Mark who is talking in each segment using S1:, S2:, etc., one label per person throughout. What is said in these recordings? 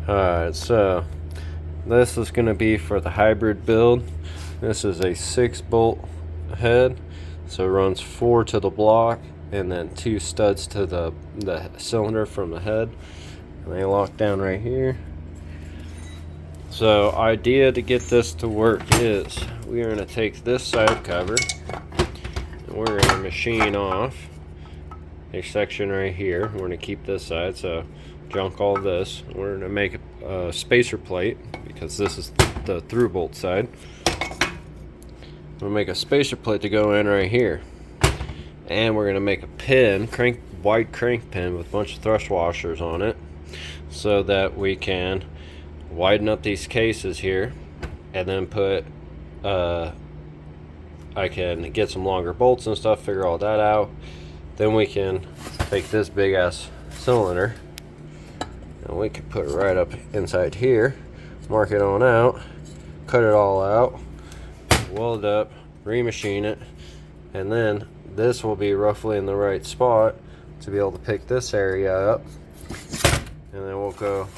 S1: Alright, so this is going to be for the hybrid build. This is a 6-bolt head, so it runs 4 to the block and then 2 studs to the cylinder from the head, and they lock down right here. So idea to get this to work is we are going to take this side cover and we're going to machine off a section right here. We're going to keep this side, so junk all this. We're going to make a spacer plate because this is the through bolt side. We'll make a spacer plate to go in right here, and we're going to make a pin, wide crank pin with a bunch of thrust washers on it, so that we can widen up these cases here, and then put I can get some longer bolts and stuff, figure all that out. Then we can take this big ass cylinder and we can put it right up inside here, mark it on out, cut it all out, weld it up, remachine it, and then this will be roughly in the right spot to be able to pick this area up. And then we'll go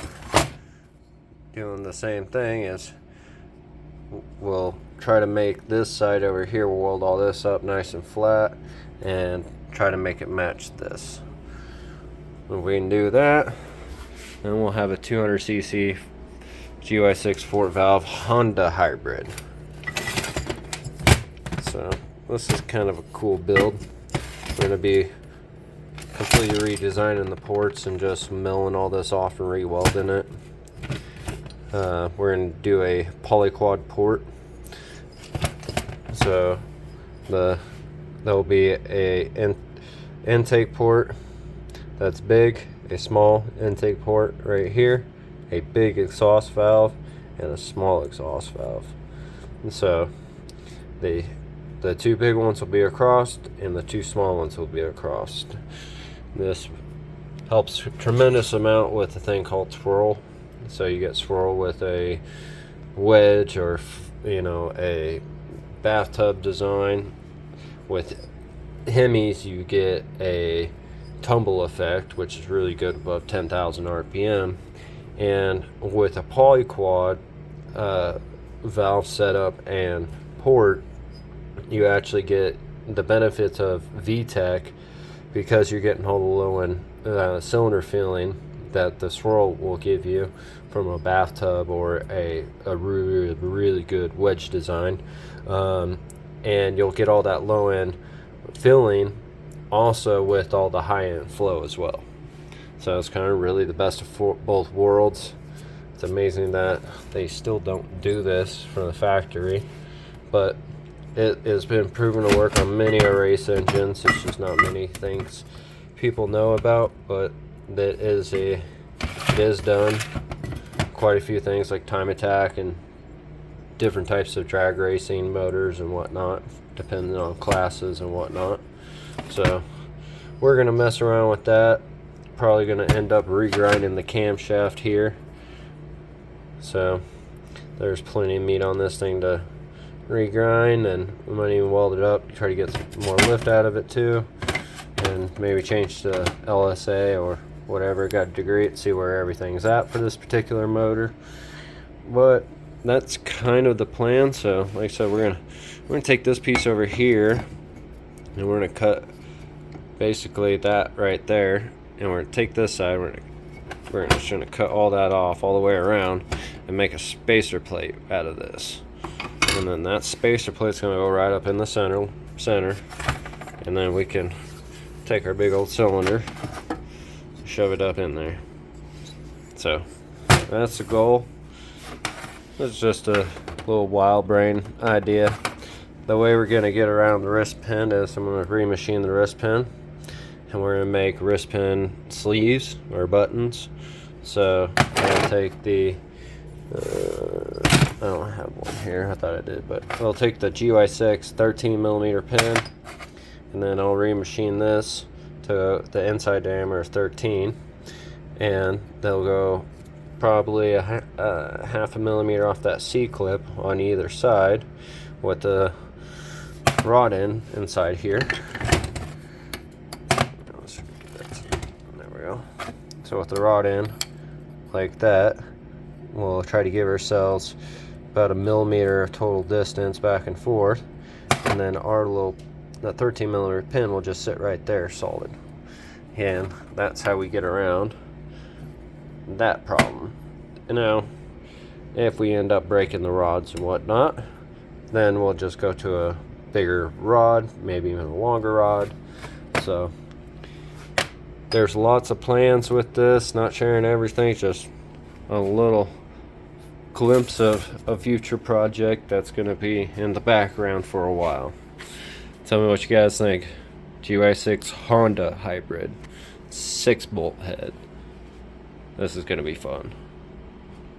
S1: doing the same thing as we'll try to make this side over here. We'll weld all this up nice and flat and try to make it match this. If we can do that, then we'll have a 200cc gy6 4 valve Honda hybrid. So this is kind of a cool build. We're going to be completely redesigning the ports and just milling all this off and re-welding it. We're going to do a polyquad port. So there'll be a intake port that's big, a small intake port right here, a big exhaust valve, and a small exhaust valve. And so the 2 big ones will be across and the 2 small ones will be across. This helps a tremendous amount with a thing called swirl. So you get swirl with a wedge or a bathtub design. With Hemis you get a tumble effect, which is really good above 10,000 RPM. And with a polyquad valve setup and port, you actually get the benefits of VTEC because you're getting all the low end cylinder feeling that the swirl will give you from a bathtub or a really good wedge design. And you'll get all that low end feeling also with all the high end flow as well. So it's kind of really the best of both worlds. It's amazing that they still don't do this from the factory, but it has been proven to work on many race engines. It's just not many things people know about, but it is done. Quite a few things like time attack and different types of drag racing motors and whatnot, depending on classes and whatnot. So we're gonna mess around with that. Probably gonna end up regrinding the camshaft here. So there's plenty of meat on this thing to regrind, and we might even weld it up, try to get some more lift out of it too, and maybe change to LSA or whatever. Got to degree it, see where everything's at for this particular motor. But that's kind of the plan. So like I said, we're gonna take this piece over here and we're gonna cut basically that right there, and we're gonna take this side, we're just gonna cut all that off all the way around and make a spacer plate out of this. And then that spacer plate's gonna go right up in the center, and then we can take our big old cylinder, shove it up in there. So that's the goal. It's just a little wild brain idea. The way we're gonna get around the wrist pin is I'm gonna remachine the wrist pin, and we're gonna make wrist pin sleeves or buttons. So I'm gonna take the I don't have one here, I thought I did, but I'll take the gy6 13mm pin, and then I'll remachine this to the inside diameter of 13, and they'll go probably a half a millimeter off that C-clip on either side with the rod end inside here. There we go. So with the rod end like that, we'll try to give ourselves about a millimeter of total distance back and forth, and then that 13 millimeter pin will just sit right there solid. And that's how we get around that problem. You know, if we end up breaking the rods and whatnot, then we'll just go to a bigger rod, maybe even a longer rod. So there's lots of plans with this, not sharing everything, just a little glimpse of a future project that's going to be in the background for a while. Tell me what you guys think. gy6 Honda hybrid, 6-bolt head. This is going to be fun.